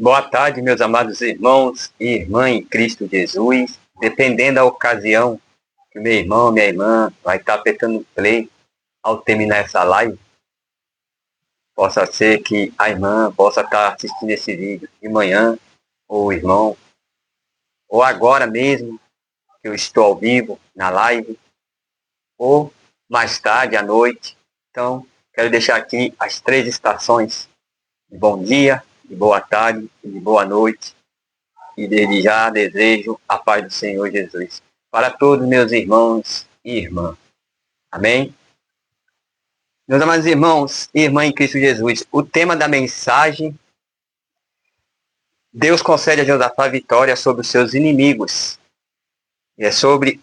Boa tarde, meus amados irmãos e irmã em Cristo Jesus. Dependendo da ocasião que meu irmão, minha irmã vai estar apertando play ao terminar essa live, possa ser que a irmã possa estar assistindo esse vídeo de manhã, ou o irmão, ou agora mesmo, que eu estou ao vivo na live, ou mais tarde, à noite. Então, quero deixar aqui as 3 estações de bom dia, de boa tarde e de boa noite. E desde já desejo a paz do Senhor Jesus para todos meus irmãos e irmãs. Amém? Meus amados irmãos e irmãs em Cristo Jesus, o tema da mensagem: Deus concede a Josafá vitória sobre os seus inimigos. E é sobre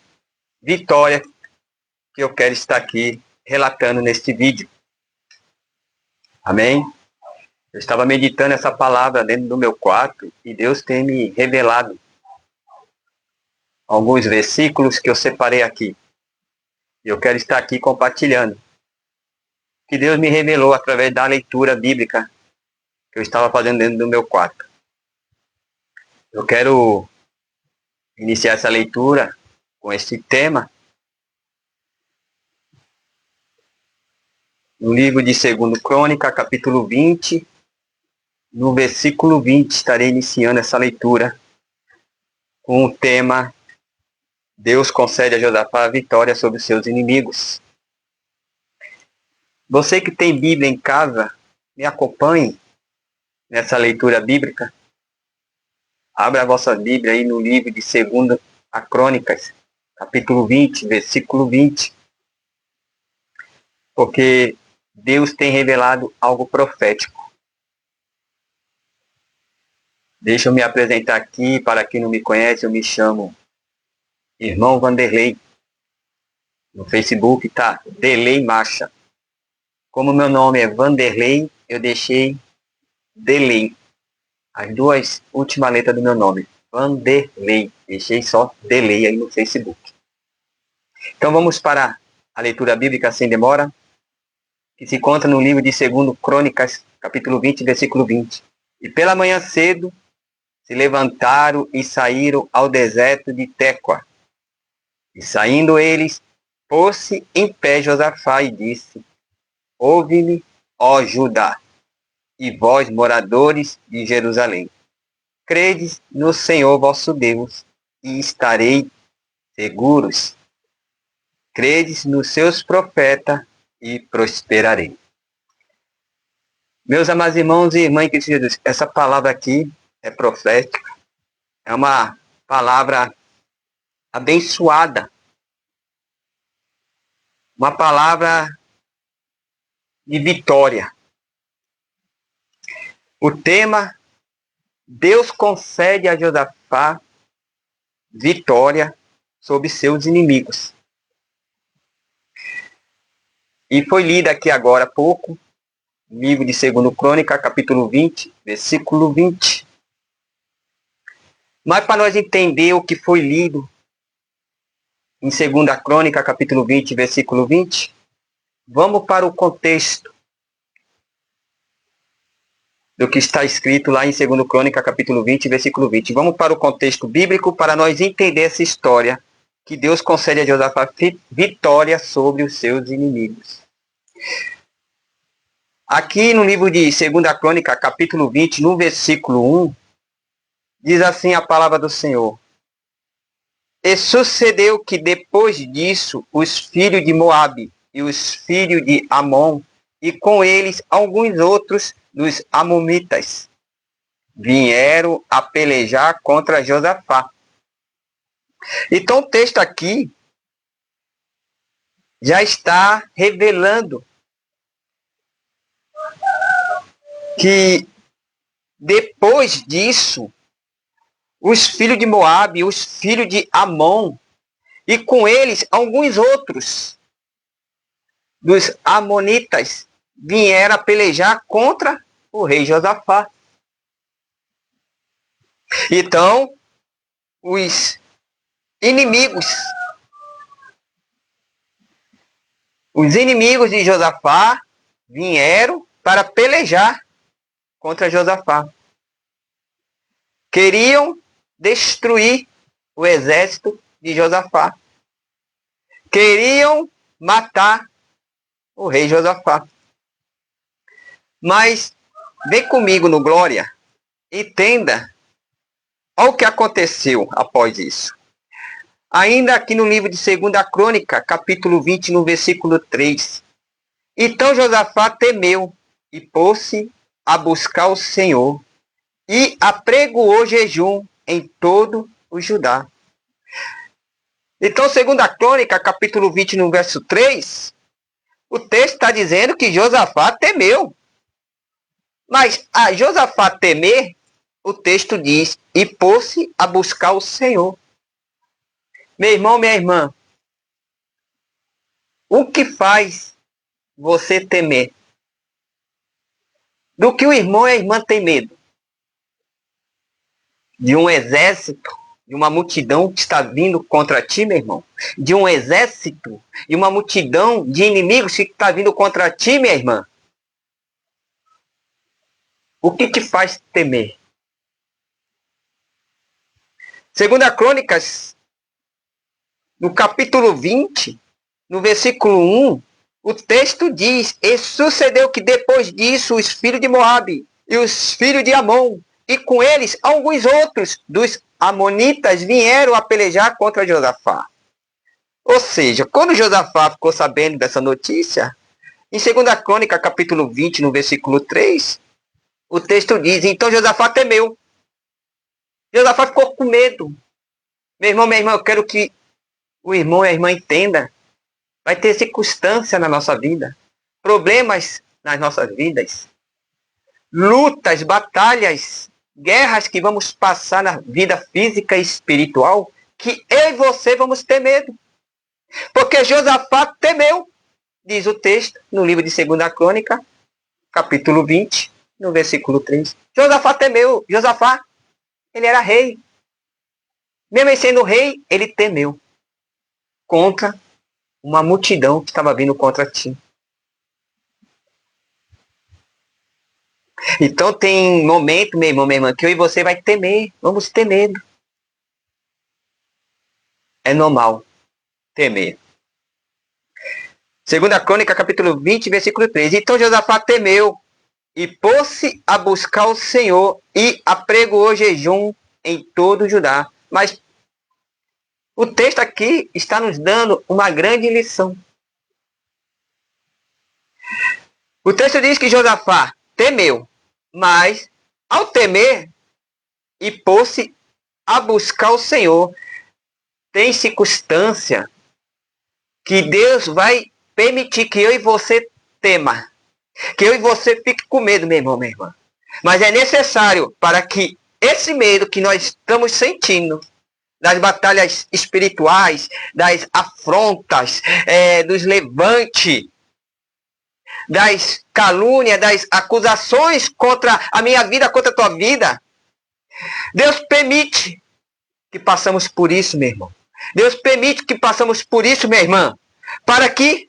vitória que eu quero estar aqui relatando neste vídeo. Amém? Eu estava meditando essa palavra dentro do meu quarto e Deus tem me revelado alguns versículos que eu separei aqui. E eu quero estar aqui compartilhando que Deus me revelou através da leitura bíblica que eu estava fazendo dentro do meu quarto. Eu quero iniciar essa leitura com esse tema no livro de 2 Crônica, capítulo 20, no versículo 20, estarei iniciando essa leitura com o tema: Deus concede a Josafá a vitória sobre os seus inimigos. Você que tem Bíblia em casa, me acompanhe nessa leitura bíblica. Abra a vossa Bíblia aí no livro de 2 Crônicas, capítulo 20, versículo 20. Porque Deus tem revelado algo profético. Deixa eu me apresentar aqui, para quem não me conhece, eu me chamo Irmão Vanderlei. No Facebook tá Delei Marcha. Como meu nome é Vanderlei, eu deixei Delei. As 2 últimas letras do meu nome. Vanderlei. Deixei só Delei aí no Facebook. Então vamos para a leitura bíblica sem demora, que se encontra no livro de 2 Crônicas, capítulo 20, versículo 20. E pela manhã cedo se levantaram e saíram ao deserto de Tecoa. E saindo eles, pôs-se em pé Josafá e disse: Ouve-me, ó Judá, e vós, moradores de Jerusalém. Credes no Senhor vosso Deus, e estareis seguros. Credes nos seus profetas, e prosperarei. Meus amados irmãos e irmãs em Cristo Jesus, essa palavra aqui é profética, é uma palavra abençoada, uma palavra de vitória. O tema: Deus concede a Josafá vitória sobre seus inimigos. E foi lida aqui agora há pouco, livro de 2 Crônica, capítulo 20, versículo 20. Mas para nós entender o que foi lido em 2 Crônica, capítulo 20, versículo 20, vamos para o contexto do que está escrito lá em 2 Crônica, capítulo 20, versículo 20. Vamos para o contexto bíblico para nós entender essa história que Deus concede a Josafá vitória sobre os seus inimigos. Aqui no livro de 2 Crônica, capítulo 20, no versículo 1, diz assim a palavra do Senhor: E sucedeu que depois disso, os filhos de Moabe e os filhos de Amon, e com eles alguns outros dos amonitas, vieram a pelejar contra Josafá. Então o texto aqui já está revelando que depois disso, os filhos de Moabe, os filhos de Amon, e com eles alguns outros dos amonitas, vieram a pelejar contra o rei Josafá. Então, os inimigos de Josafá vieram para pelejar contra Josafá. Queriam destruir o exército de Josafá. Queriam matar o rei Josafá. Mas vem comigo no Glória e entenda olha o que aconteceu após isso. Ainda aqui no livro de 2ª Crônica, capítulo 20, no versículo 3. Então Josafá temeu e pôs-se a buscar o Senhor e apregoou jejum em todo o Judá. Então, 2ª Crônica, capítulo 20, no verso 3, o texto está dizendo que Josafá temeu. Mas a Josafá temer, o texto diz, e pôs-se a buscar o Senhor. Meu irmão, minha irmã, o que faz você temer? Do que o irmão e a irmã tem medo? De um exército, de uma multidão que está vindo contra ti, meu irmão? De um exército, de uma multidão de inimigos que está vindo contra ti, minha irmã? O que te faz temer? 2ª Crônicas, no capítulo 20, no versículo 1, o texto diz: E sucedeu que depois disso os filhos de Moabe e os filhos de Amon, e com eles alguns outros dos amonitas vieram a pelejar contra Josafá. Ou seja, quando Josafá ficou sabendo dessa notícia, em 2ª Crônica, capítulo 20, no versículo 3, o texto diz: Então Josafá temeu. Josafá ficou com medo. Meu irmão, minha irmã, eu quero que o irmão e a irmã entendam. Vai ter circunstância na nossa vida, problemas nas nossas vidas, lutas, batalhas, guerras que vamos passar na vida física e espiritual, que eu e você vamos ter medo. Porque Josafá temeu, diz o texto no livro de 2ª Crônica, capítulo 20, no versículo 3. Josafá temeu. Josafá, ele era rei. Mesmo sendo rei, ele temeu contra uma multidão que estava vindo contra ti. Então tem momento, meu irmão, minha irmã, que eu e você vai temer. Vamos ter medo. É normal temer. 2ª Crônica, capítulo 20, versículo 3. Então Josafá temeu e pôs-se a buscar o Senhor e apregoou jejum em todo o Judá. Mas o texto aqui está nos dando uma grande lição. O texto diz que Josafá temeu, mas ao temer e pôs-se a buscar o Senhor, tem circunstância que Deus vai permitir que eu e você tema, que eu e você fique com medo, meu irmão, minha irmã. Mas é necessário para que esse medo que nós estamos sentindo, das batalhas espirituais, das afrontas, dos levantes, das calúnias, das acusações contra a minha vida, contra a tua vida. Deus permite que passamos por isso, meu irmão. Deus permite que passamos por isso, minha irmã, para que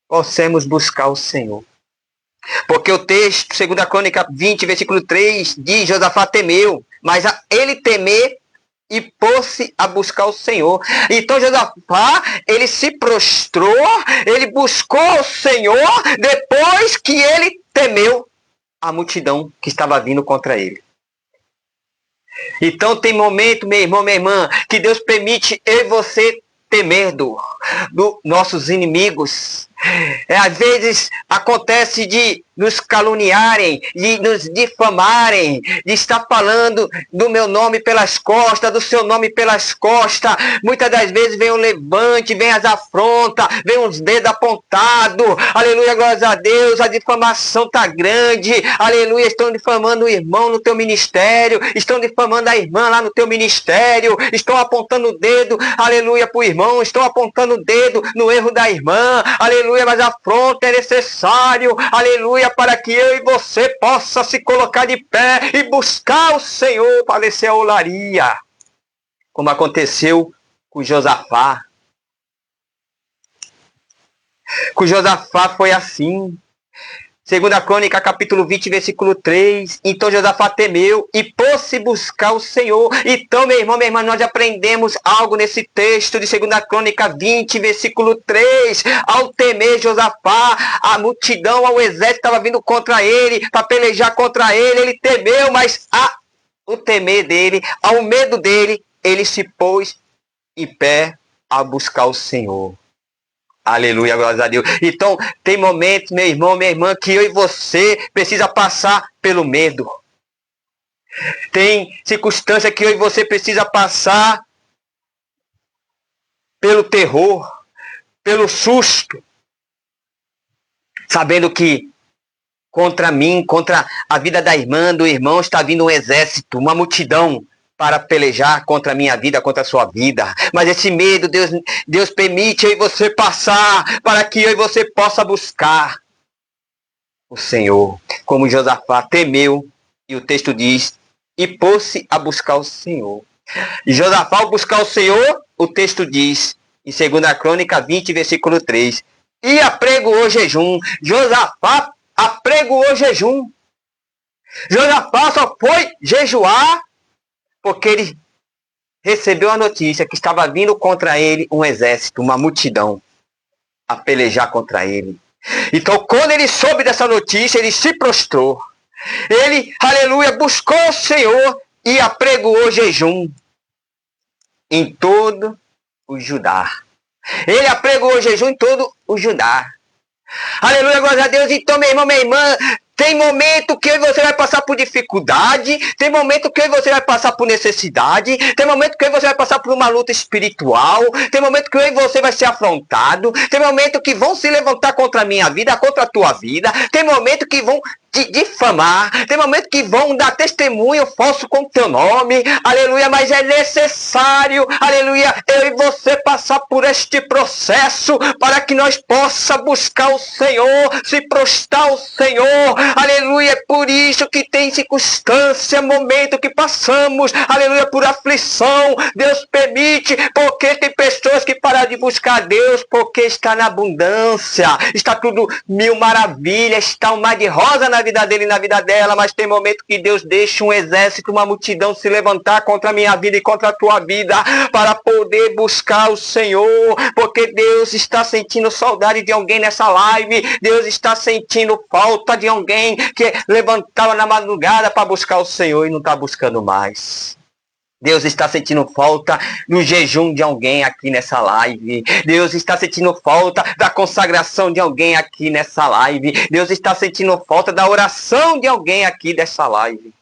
possamos buscar o Senhor. Porque o texto, 2ª Crônica 20, versículo 3, diz: Josafá temeu, mas a ele temer e pôs-se a buscar o Senhor. Então Josafá, ele se prostrou, ele buscou o Senhor depois que ele temeu a multidão que estava vindo contra ele. Então tem momento, meu irmão, minha irmã, que Deus permite eu e você ter medo dos nossos inimigos. Às vezes acontece de nos caluniarem, de nos difamarem, de estar falando do meu nome pelas costas, do seu nome pelas costas. Muitas das vezes vem o levante, vem as afrontas, vem os dedos apontados. Aleluia, glória a Deus, a difamação está grande. Aleluia, estão difamando o irmão no teu ministério, estão difamando a irmã lá no teu ministério, estão apontando o dedo, aleluia, para o irmão, estão apontando o dedo no erro da irmã. Aleluia, mas a afronta é necessário, aleluia, para que eu e você possa se colocar de pé e buscar o Senhor para descer a olaria, como aconteceu com Josafá. Com Josafá foi assim. Segunda Crônica, capítulo 20, versículo 3. Então Josafá temeu e pôs-se buscar o Senhor. Então, meu irmão, minha irmã, nós aprendemos algo nesse texto de Segunda Crônica 20, versículo 3. Ao temer Josafá, a multidão, ao exército estava vindo contra ele, para pelejar contra ele. Ele temeu, mas o temer dele, ao medo dele, ele se pôs em pé a buscar o Senhor. Aleluia, glória a Deus. Então, tem momentos, meu irmão, minha irmã, que eu e você precisa passar pelo medo. Tem circunstância que eu e você precisa passar pelo terror, pelo susto, sabendo que contra mim, contra a vida da irmã, do irmão, está vindo um exército, uma multidão para pelejar contra a minha vida, contra a sua vida. Mas esse medo, Deus permite eu e você passar, para que eu e você possa buscar o Senhor. Como Josafá temeu, e o texto diz, e pôs-se a buscar o Senhor. E Josafá, ao buscar o Senhor, o texto diz, em 2 Crônica 20, versículo 3, e apregoou jejum. Josafá apregoou jejum. Josafá só foi jejuar porque ele recebeu a notícia que estava vindo contra ele um exército, uma multidão, a pelejar contra ele. Então, quando ele soube dessa notícia, ele se prostrou. Ele, aleluia, buscou o Senhor e apregoou jejum em todo o Judá. Ele apregoou jejum em todo o Judá. Aleluia, glória a Deus. Então, meu irmão, minha irmã, tem momento que você vai passar por dificuldade, tem momento que você vai passar por necessidade, tem momento que você vai passar por uma luta espiritual, tem momento que você vai ser afrontado, tem momento que vão se levantar contra a minha vida, contra a tua vida, tem momento que vão te difamar, tem momento que vão dar testemunho falso com o teu nome, aleluia, mas é necessário, aleluia, eu e você passar por este processo para que nós possa buscar o Senhor, se prostrar ao Senhor, aleluia, é por isso que tem circunstância, momento que passamos, aleluia, por aflição, Deus permite, porque tem pessoas que param de buscar Deus, porque está na abundância, está tudo mil maravilhas, está um mar de rosa na vida dele e na vida dela, mas tem momento que Deus deixa um exército, uma multidão se levantar contra a minha vida e contra a tua vida, para poder buscar o Senhor, porque Deus está sentindo saudade de alguém nessa live, Deus está sentindo falta de alguém que levantava na madrugada para buscar o Senhor e não está buscando mais. Deus está sentindo falta do jejum de alguém aqui nessa live. Deus está sentindo falta da consagração de alguém aqui nessa live. Deus está sentindo falta da oração de alguém aqui dessa live.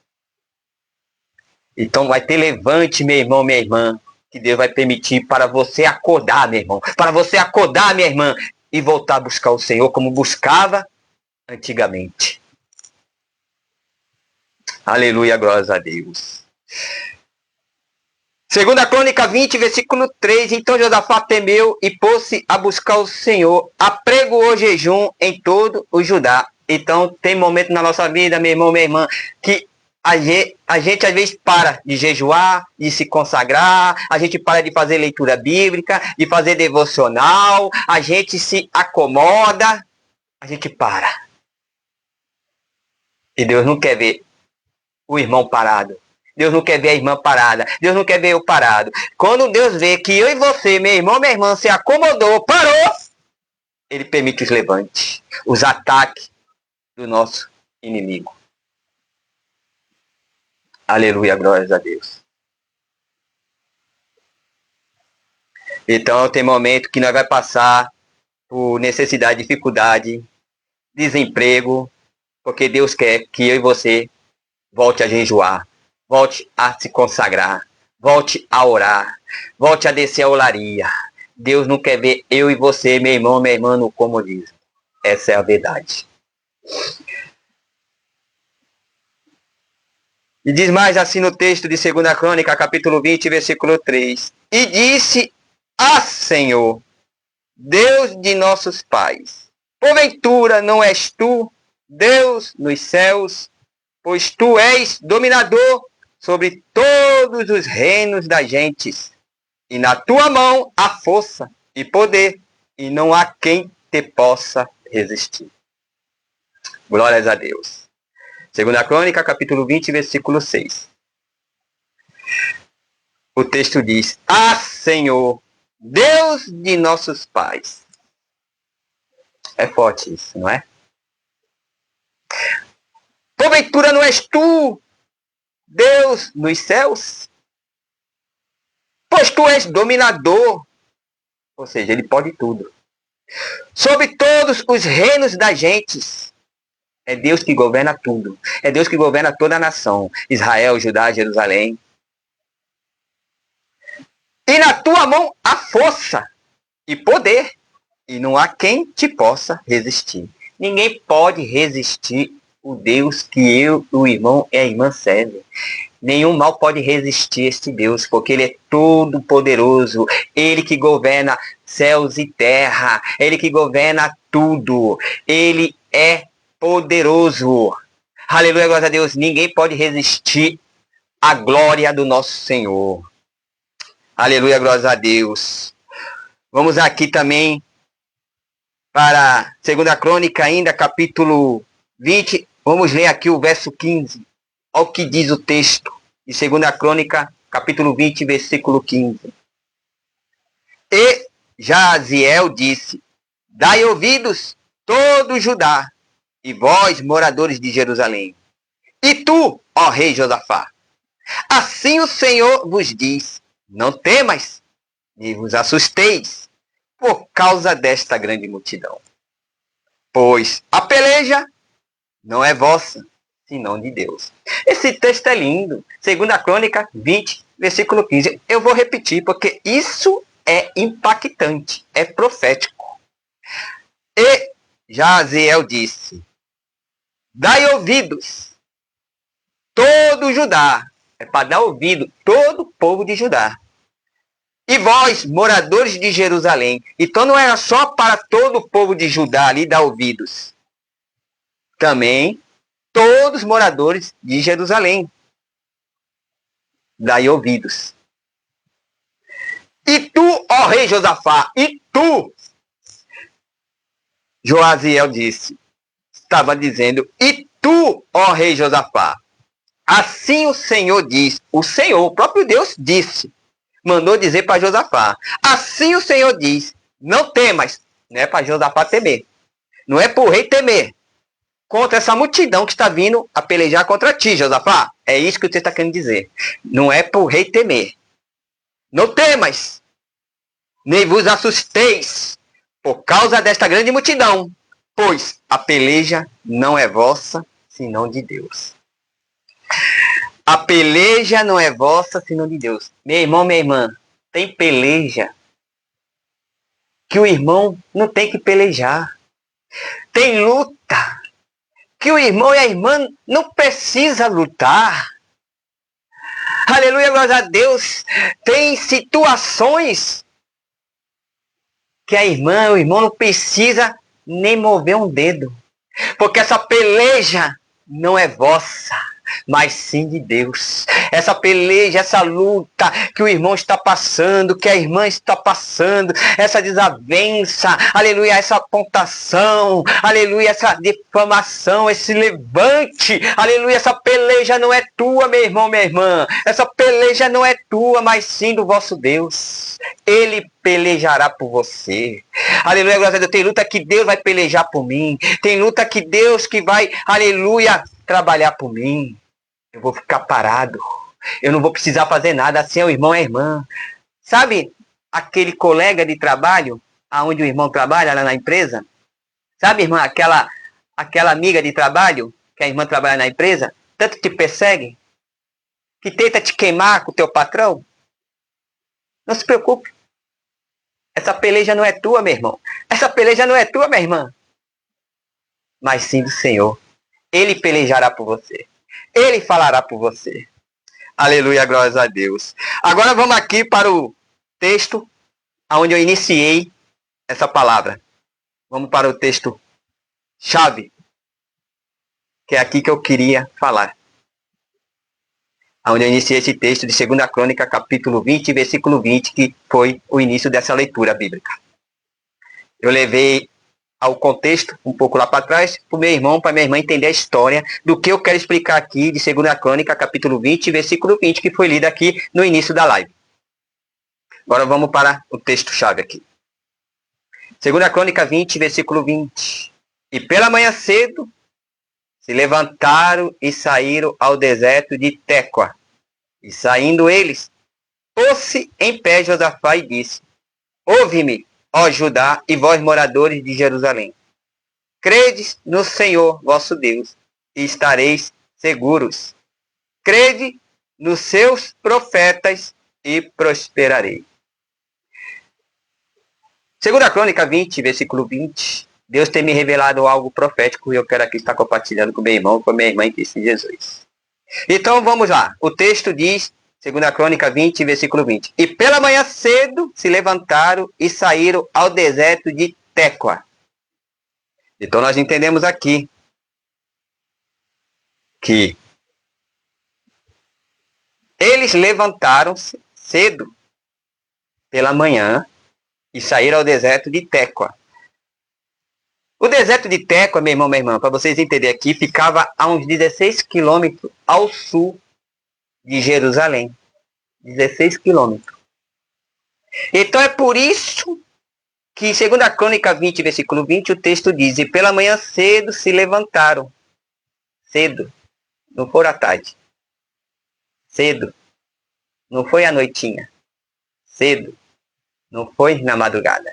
Então vai ter levante, meu irmão, minha irmã, que Deus vai permitir para você acordar, meu irmão. Para você acordar, minha irmã, e voltar a buscar o Senhor como buscava antigamente. Aleluia, glórias a Deus. 2 Crônica 20, versículo 3. Então Josafá temeu e pôs-se a buscar o Senhor, apregoou jejum em todo o Judá. Então tem momento na nossa vida, meu irmão, minha irmã, que a gente às vezes para de jejuar, de se consagrar, a gente para de fazer leitura bíblica, de fazer devocional, a gente se acomoda, a gente para. E Deus não quer ver o irmão parado. Deus não quer ver a irmã parada. Deus não quer ver eu parado. Quando Deus vê que eu e você, meu irmão, minha irmã, se acomodou, parou, Ele permite os levantes, os ataques do nosso inimigo. Aleluia, glórias a Deus. Então tem momento que nós vai passar por necessidade, dificuldade, desemprego, porque Deus quer que eu e você volte a jejuar, volte a se consagrar, volte a orar, volte a descer a olaria. Deus não quer ver eu e você, meu irmão, minha irmã, no comodismo. Essa é a verdade. E diz mais assim no texto de 2 Crônica, capítulo 20, versículo 3. E disse a Senhor, Deus de nossos pais, porventura não és tu, Deus nos céus, pois tu és dominador sobre todos os reinos das gentes, e na tua mão há força e poder, e não há quem te possa resistir. Glórias a Deus. Segunda Crônica, capítulo 20, versículo 6. O texto diz: Ah, Senhor, Deus de nossos pais. É forte isso, não é? Porventura não és tu, Deus nos céus? Pois tu és dominador. Ou seja, ele pode tudo. Sobre todos os reinos das gentes. É Deus que governa tudo. É Deus que governa toda a nação. Israel, Judá, Jerusalém. E na tua mão há força e poder. E não há quem te possa resistir. Ninguém pode resistir o Deus que eu, o irmão e a irmã servem. Nenhum mal pode resistir este Deus, porque Ele é todo poderoso. Ele que governa céus e terra. Ele que governa tudo. Ele é poderoso. Aleluia, glória a Deus. Ninguém pode resistir à glória do nosso Senhor. Aleluia, glória a Deus. Vamos aqui também para 2 Crônica ainda, capítulo 20. Vamos ler aqui o verso 15. Olha o que diz o texto de 2 Crônica, capítulo 20, versículo 15. E Jaziel disse: Dai ouvidos, todo Judá, e vós, moradores de Jerusalém. E tu, ó rei Josafá, assim o Senhor vos diz: Não temas, nem vos assusteis, por causa desta grande multidão. Pois a peleja não é vossa, senão de Deus. Esse texto é lindo. 2 Crônica 20, versículo 15. Eu vou repetir, porque isso é impactante, é profético. E Jaziel disse: Dai ouvidos, todo Judá. É para dar ouvido, todo o povo de Judá. E vós, moradores de Jerusalém. Então não era só para todo o povo de Judá ali dar ouvidos. Também todos os moradores de Jerusalém. Dai ouvidos. E tu, ó rei Josafá, e tu, Joaziel disse, estava dizendo, e tu, ó rei Josafá, assim o Senhor diz, o Senhor, o próprio Deus disse, mandou dizer para Josafá, assim o Senhor diz, não temas, não é para Josafá temer, não é para o rei temer, contra essa multidão que está vindo a pelejar contra ti, Josafá. É isso que você está querendo dizer. Não é para o rei temer. Não temas, nem vos assusteis, por causa desta grande multidão, pois a peleja não é vossa, senão de Deus. A peleja não é vossa, senão de Deus. Meu irmão, minha irmã, tem peleja que o irmão não tem que pelejar. Tem luta que o irmão e a irmã não precisa lutar. Aleluia, glória a Deus. Tem situações que a irmã, o irmão não precisa nem mover um dedo. Porque essa peleja não é vossa, mas sim de Deus. Essa peleja, essa luta que o irmão está passando, que a irmã está passando, essa desavença, aleluia, essa apontação, aleluia, essa difamação, esse levante, aleluia, essa peleja não é tua, meu irmão, minha irmã. Essa peleja não é tua, mas sim do vosso Deus. Ele pelejará por você. Aleluia, glória a Deus. Tem luta que Deus vai pelejar por mim. Tem luta que Deus que vai, aleluia, trabalhar por mim. Eu vou ficar parado. Eu não vou precisar fazer nada. Assim é o irmão e a irmã. Sabe aquele colega de trabalho, aonde o irmão trabalha lá na empresa? Sabe, irmã, aquela amiga de trabalho, que a irmã trabalha na empresa, tanto te persegue, que tenta te queimar com o teu patrão? Não se preocupe. Essa peleja não é tua, meu irmão. Essa peleja não é tua, minha irmã. Mas sim do Senhor. Ele pelejará por você. Ele falará por você. Aleluia, glórias a Deus. Agora vamos aqui para o texto onde eu iniciei essa palavra. Vamos para o texto chave, que é aqui que eu queria falar. Onde eu iniciei esse texto de 2 Crônica, capítulo 20, versículo 20, que foi o início dessa leitura bíblica. Eu levei ao contexto, um pouco lá para trás, para o meu irmão, para minha irmã entender a história do que eu quero explicar aqui de 2 Crônica, capítulo 20, versículo 20, que foi lido aqui no início da live. Agora vamos para o texto-chave aqui. 2 Crônica 20, versículo 20. E pela manhã cedo se levantaram e saíram ao deserto de Tecoa. E saindo eles, pôs-se em pé Josafá e disse: Ouve-me, ó Judá, e vós moradores de Jerusalém. Credes no Senhor vosso Deus, e estareis seguros. Crede nos seus profetas, e prosperarei. 2 Crônica 20, versículo 20. Deus tem me revelado algo profético e eu quero aqui estar compartilhando com meu irmão e com minha irmã em Cristo Jesus. Então vamos lá. O texto diz, 2 Crônica 20, versículo 20. E pela manhã cedo se levantaram e saíram ao deserto de Tecoa. Então nós entendemos aqui que eles levantaram-se cedo pela manhã e saíram ao deserto de Tecoa. O deserto de Tecoa, meu irmão, minha irmã, para vocês entenderem aqui, ficava a uns 16 quilômetros ao sul de Jerusalém. 16 quilômetros. Então é por isso que, segundo a Crônica 20, versículo 20, o texto diz: E pela manhã cedo se levantaram. Cedo. Não foi à tarde. Cedo. Não foi à noitinha. Cedo. Não foi na madrugada.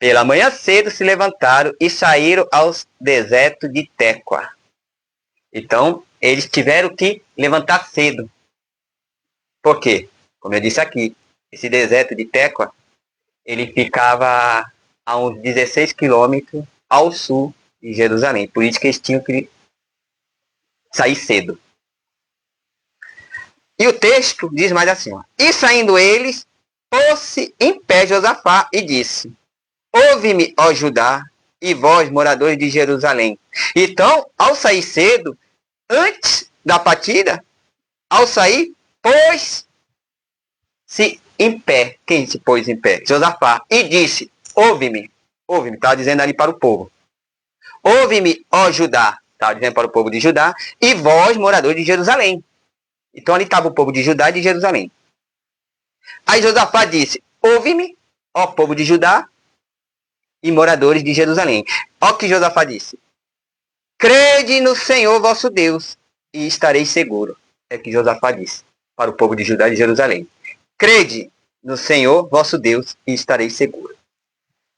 Pela manhã cedo se levantaram e saíram ao deserto de Tecoa. Então, eles tiveram que levantar cedo. Por quê? Como eu disse aqui, esse deserto de Tecoa, ele ficava a uns 16 quilômetros ao sul de Jerusalém. Por isso que eles tinham que sair cedo. E o texto diz mais assim, ó. E saindo eles, pôs-se em pé Josafá e disse: Ouve-me, ó Judá, e vós, moradores de Jerusalém. Então, ao sair cedo, antes da partida, ao sair, pôs-se em pé. Quem se pôs em pé? Josafá. E disse: Ouve-me. Ouve-me. Estava dizendo ali para o povo. Ouve-me, ó Judá. Estava dizendo para o povo de Judá. E vós, moradores de Jerusalém. Então ali estava o povo de Judá e de Jerusalém. Aí Josafá disse: Ouve-me, ó povo de Judá e moradores de Jerusalém. Ó que Josafá disse: Crede no Senhor vosso Deus e estareis seguro. É que Josafá disse para o povo de Judá e de Jerusalém. Crede no Senhor vosso Deus e estareis seguro.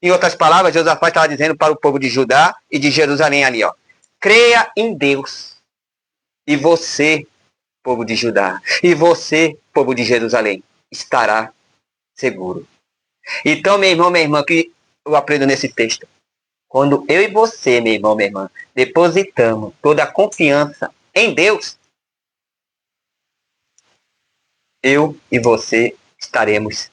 Em outras palavras, Josafá estava dizendo para o povo de Judá e de Jerusalém ali, ó. Creia em Deus. E você, povo de Judá, e você, povo de Jerusalém, estará seguro. Então, meu irmão, minha irmã, que eu aprendo nesse texto. Quando eu e você, meu irmão, minha irmã, depositamos toda a confiança em Deus, eu e você estaremos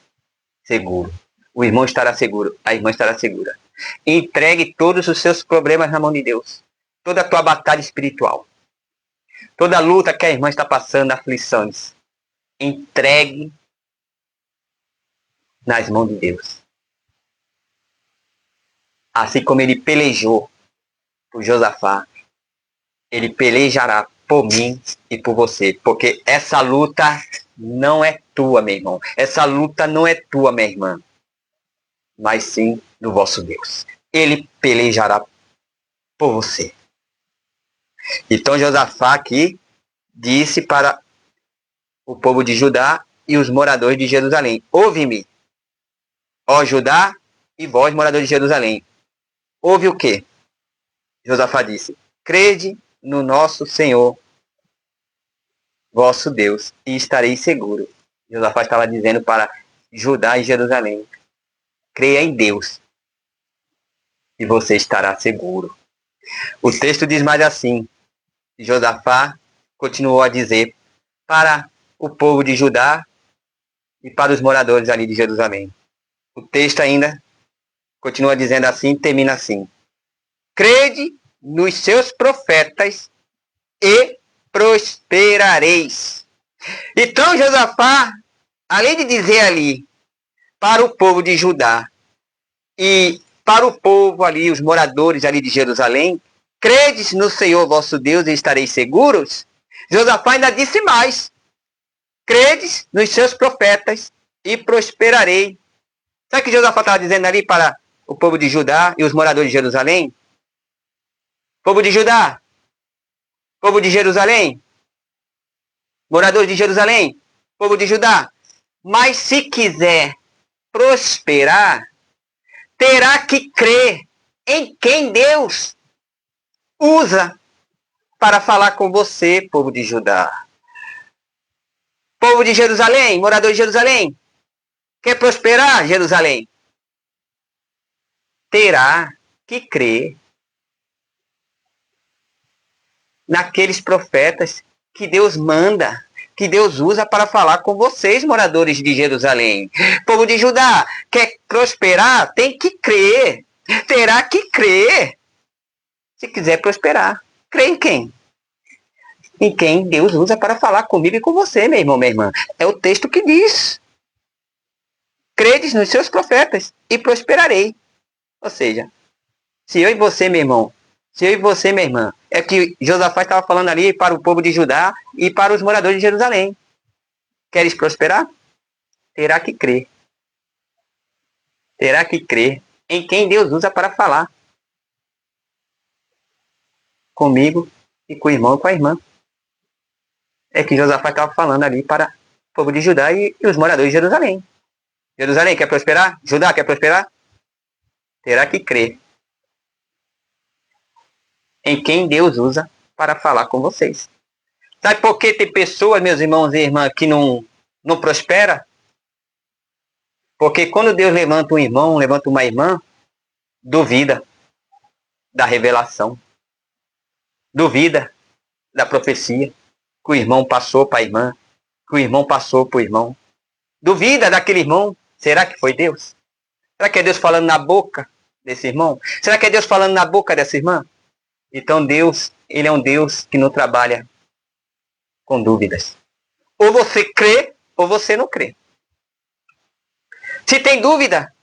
seguros. O irmão estará seguro, a irmã estará segura. Entregue todos os seus problemas na mão de Deus. Toda a tua batalha espiritual. Toda a luta que a irmã está passando, aflições. Entregue nas mãos de Deus. Assim como ele pelejou por Josafá, ele pelejará por mim e por você. Porque essa luta não é tua, meu irmão. Essa luta não é tua, minha irmã. Mas sim do vosso Deus. Ele pelejará por você. Então Josafá aqui disse para o povo de Judá e os moradores de Jerusalém: Ouve-me, ó Judá e vós, moradores de Jerusalém. Ouve o quê? Josafá disse: Crede no nosso Senhor, vosso Deus, e estareis seguro. Josafá estava dizendo para Judá e Jerusalém: Creia em Deus e você estará seguro. O texto diz mais assim: Josafá continuou a dizer para o povo de Judá e para os moradores ali de Jerusalém. O texto ainda continua dizendo assim, termina assim: Crede nos seus profetas e prosperareis. Então Josafá, além de dizer ali para o povo de Judá e para o povo ali, os moradores ali de Jerusalém, credes no Senhor vosso Deus e estareis seguros? Josafá ainda disse mais, credes nos seus profetas e prosperarei. Sabe o que Josafá estava dizendo ali para o povo de Judá e os moradores de Jerusalém? Povo de Judá, povo de Jerusalém, moradores de Jerusalém, povo de Judá, mas se quiser prosperar, terá que crer em quem Deus usa para falar com você, povo de Judá. Povo de Jerusalém, morador de Jerusalém, quer prosperar, Jerusalém? Terá que crer naqueles profetas que Deus manda, que Deus usa para falar com vocês, moradores de Jerusalém. Povo de Judá, quer prosperar? Tem que crer. Terá que crer. Se quiser prosperar, crê em quem? Em quem Deus usa para falar comigo e com você, meu irmão, minha irmã. É o texto que diz. Credes nos seus profetas e prosperarei. Ou seja, se eu e você, meu irmão, se eu e você, minha irmã, é que Josafá estava falando ali para o povo de Judá e para os moradores de Jerusalém. Queres prosperar? Terá que crer. Terá que crer em quem Deus usa para falar comigo e com o irmão e com a irmã. É que Josafá estava falando ali para o povo de Judá e os moradores de Jerusalém. Jerusalém quer prosperar? Judá quer prosperar? Terá que crer em quem Deus usa para falar com vocês. Sabe por que tem pessoas, meus irmãos e irmãs, que não prospera? Porque quando Deus levanta um irmão, levanta uma irmã, duvida da revelação. Duvida da profecia que o irmão passou para a irmã, que o irmão passou para o irmão. Duvida daquele irmão. Será que foi Deus? Será que é Deus falando na boca desse irmão? Será que é Deus falando na boca dessa irmã? Então Deus, Ele é um Deus que não trabalha com dúvidas. Ou você crê, ou você não crê. Se tem dúvida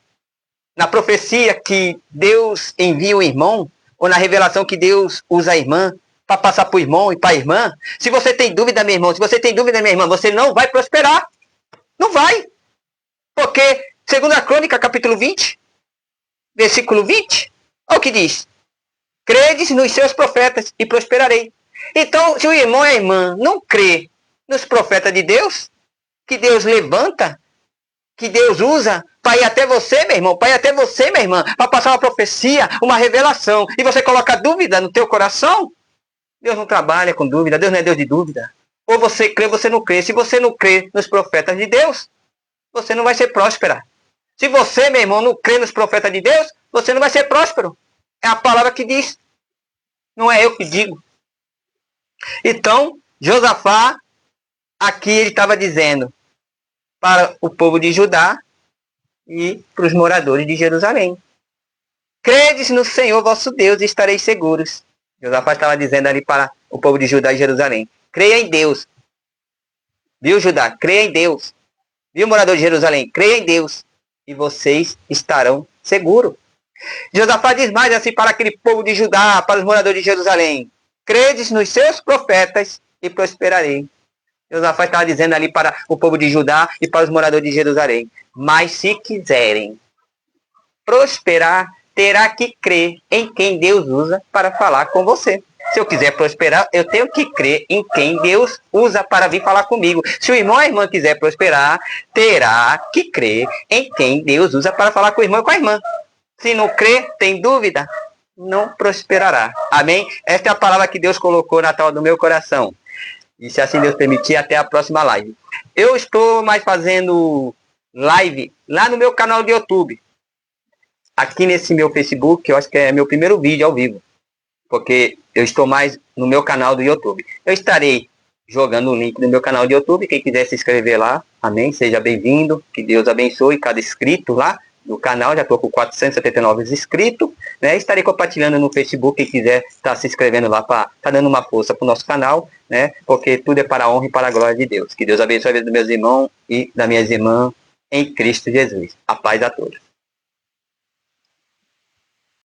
na profecia que Deus envia o irmão, ou na revelação que Deus usa a irmã para passar para o irmão e para a irmã, se você tem dúvida, meu irmão, se você tem dúvida, minha irmã, você não vai prosperar. Não vai. Porque, segundo a Crônica, capítulo 20, versículo 20, olha o que diz. Credes nos seus profetas e prosperarei. Então, se o irmão e a irmã não crê nos profetas de Deus, que Deus levanta, que Deus usa para ir até você, meu irmão, para ir até você, minha irmã, para passar uma profecia, uma revelação, e você coloca dúvida no teu coração, Deus não trabalha com dúvida, Deus não é Deus de dúvida. Ou você crê, ou você não crê. Se você não crê nos profetas de Deus, você não vai ser próspera. Se você, meu irmão, não crê nos profetas de Deus, você não vai ser próspero. É a palavra que diz. Não é eu que digo. Então, Josafá, aqui ele estava dizendo para o povo de Judá e para os moradores de Jerusalém. Credes no Senhor vosso Deus e estareis seguros. Josafá estava dizendo ali para o povo de Judá e Jerusalém. Creia em Deus. Viu, Judá? Creia em Deus. Viu, morador de Jerusalém? Creia em Deus. E vocês estarão seguros. Josafá diz mais assim para aquele povo de Judá, para os moradores de Jerusalém. Credes nos seus profetas e prosperarei. Josafá estava dizendo ali para o povo de Judá e para os moradores de Jerusalém. Mas se quiserem prosperar, terá que crer em quem Deus usa para falar com você. Se eu quiser prosperar, eu tenho que crer em quem Deus usa para vir falar comigo. Se o irmão ou a irmã quiser prosperar, terá que crer em quem Deus usa para falar com o irmão e com a irmã. Se não crer, tem dúvida, não prosperará. Amém? Esta é a palavra que Deus colocou na tal do meu coração. E se assim Deus permitir, até a próxima live. Eu estou mais fazendo live lá no meu canal de YouTube. Aqui nesse meu Facebook, eu acho que é meu primeiro vídeo ao vivo. Porque eu estou mais no meu canal do YouTube. Eu estarei jogando o link do meu canal do YouTube. Quem quiser se inscrever lá, amém? Seja bem-vindo. Que Deus abençoe cada inscrito lá no canal. Já estou com 479 inscritos. Né? Estarei compartilhando no Facebook. Quem quiser estar se inscrevendo lá para estar dando uma força para o nosso canal. Né? Porque tudo é para a honra e para a glória de Deus. Que Deus abençoe a vida dos meus irmãos e das minhas irmãs em Cristo Jesus. A paz a todos.